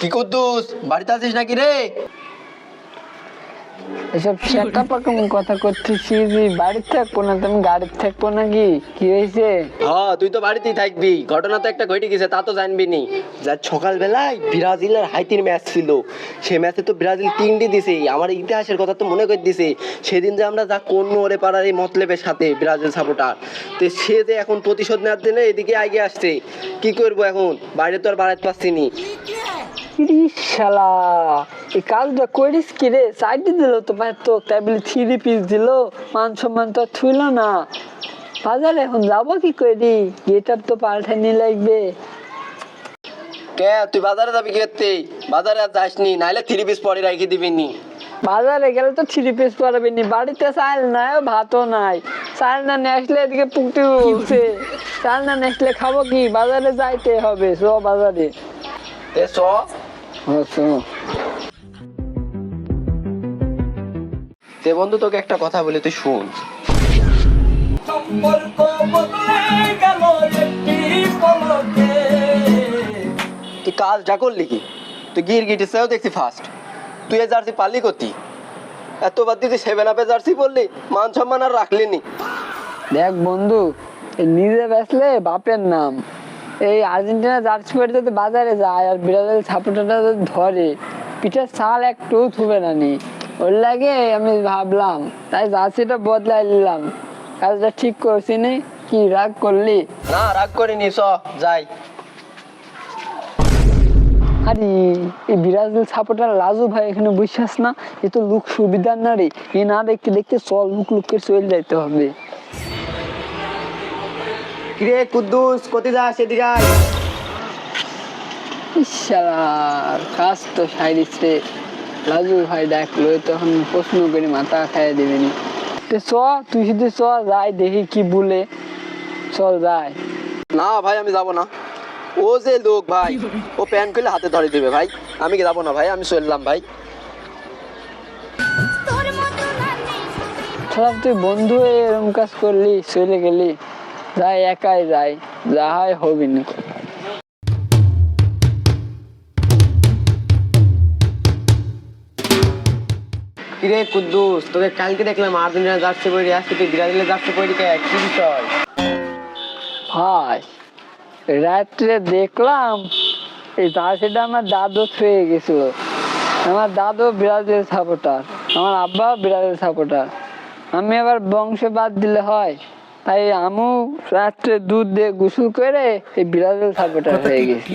কি কুদ্দুস, বাড়িতে আছিস নাকি রে? এসব শেখা পাকাম কথা করতেছি যে বাড়িতে থাকবো না, তুমি গাড়িতে থাকবো নাকি? কি হয়েছে? হ্যাঁ, তুই তো বাড়িতেই থাকবি। ঘটনা তো একটা ঘটে গেছে, তা তো জানবি নি। যা সকালবেলায় ব্রাজিল আর হাইতির ম্যাচ ছিল, সে ম্যাচে তো ব্রাজিল 3টি দিছে। আমার ইতিহাসের কথা তো মনে করে দিছে। সেদিন যে আমরা যা করলো ওরে পাড়ার এই মতলেবের সাথে ব্রাজিল সাপোর্টার, তো সে যে এখন প্রতিশোধ নেওয়ার জন্য এদিকে এগিয়ে আসছে। কি করবো এখন, বাইরে তো আর বাড়াতে পারছি নি। শালা এই কাজটা করিস কি রে? সাইডে দিল তো ভাই, তো তাই বলে 3 পিস দিল, মান সম্মান তো থুইল না। বাজারে এখন যাবো কি করি? গেট তো পাল্টানি লাগবে। কে, তুই বাজারে যাবি কি করতে? বাজারে আর যাসনি, নাইলে 3 পিস পরে রেখে দিবি নি। বাজারে গেলে তো 3 পিস পরাবি নি, বাড়িতে চাল নাই, ভাতও নাই। চাল না নিয়ে আসলে এদিকে পুকটি উঠছে। চাল না নিয়ে আসলে খাবো কি? বাজারে যাইতে হবে, চ বাজারে। এ চ। তে বন্ধু, তোকে একটা কথা বলি, তুই শুন। তুই কাজটা করলি কি? তুই গিরগিটি সেও দেখছি ফার্স্ট। তুই এ জার্সি পারলি করতি? এতবার তুই 7 আপে জার্সি পরলি, মান সম্মান আর রাখলি নি। দেখ বন্ধু, এই নিজে বেচলে বাপের নাম। এই আর্জেন্টিনা জার্সি পরে যদি বাজারে যায় আর ব্রাজিল সাপোর্টারটা যদি ধরে, পিঠের ছাল একটু থুবে না নি। ওর লাগে আমি ভাবলাম, তাই জার্সিটা বদলাই নিলাম। কাজটা ঠিক করছি নি? কি রাগ করলি? না, রাগ করিনি, চ যাই। আরে এই ব্রাজিল সাপোর্টার লাজু ভাই এখানে বুঝছিস না? এ তো লুক সুবিধার না রে। এ না দেখতে দেখতে চল, লুক লুক করে চলে যাইতে হবে। কিরে কুদ্দুস, কোথায় যাস? এদিকে আয়। ইশালার কাজ তো সাইডিছে। লাজু ভাই ডাকলো, তখন প্রশ্ন করে মাথা খাইয়ে দিবেনি। চ, তুই শুধু চ, যাই দেখি কি বলে। চল যাই। না ভাই, আমি যাব না। ও যে লোক ভাই, ও প্যান্ট খুলে হাতে ধরে দিবে ভাই। আমি কি যাবো না ভাই, আমি চললাম ভাই। খারাপ, তুই বন্ধু হয়ে এরকম কাজ করলি, চলে গেলি। যাই, একাই যাই, যা হয় হবি না। কিরে কুদ্দুস, তোকে কালকে দেখলাম আর্জেন্টিনা জার্সি পরে, আজকে তুই ব্রাজিলের জার্সি পরে, কি বিষয়? ভাই, রাত্রে দেখলাম এই জার্সিটা আমার দাদু ছুঁয়ে গেছিল। আমার দাদু ব্রাজিল সাপোর্টার, আমার আব্বাও ব্রাজিল সাপোর্টার। আমি আবার বংশ বাদ দিলে হয়, তাই আমু রাত্রে দুধ দিয়ে গোসল করে এই ব্রাজিল সাপোর্টার হয়ে গেছি।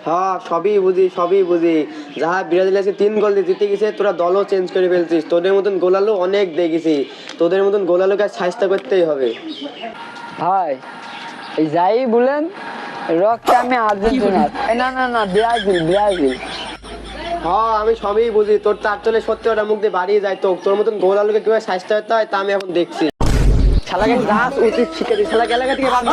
হ্যাঁ, সবই বুঝি, সবই বুঝি। যাহা ব্রাজিল আছে 3 গোল দিয়ে জিতে গেছে, তোরা দলও চেঞ্জ করে ফেলছিস। তোদের মতন গোলালো অনেক দেখেছি। তোদের মতন গোলালোকে চেষ্টা করতেই হবে। ভাই, এই যাই বলেন, রক্তে আমি আর্জেন্টিনার। না না না, ব্রাজিল ব্রাজিল। হ্যাঁ, আমি সবই বুঝি। তোর তার চলে সত্যি ওটা মুখ দিয়ে বাড়িয়ে যায়। তো তোর মতন গোলালোকে কিভাবে চেষ্টা করতে হয় তা আমি এখন দেখছি। শালাকে ক্লাস উচিত শিখে দিই, শালাকে এলাকা থেকে বাদ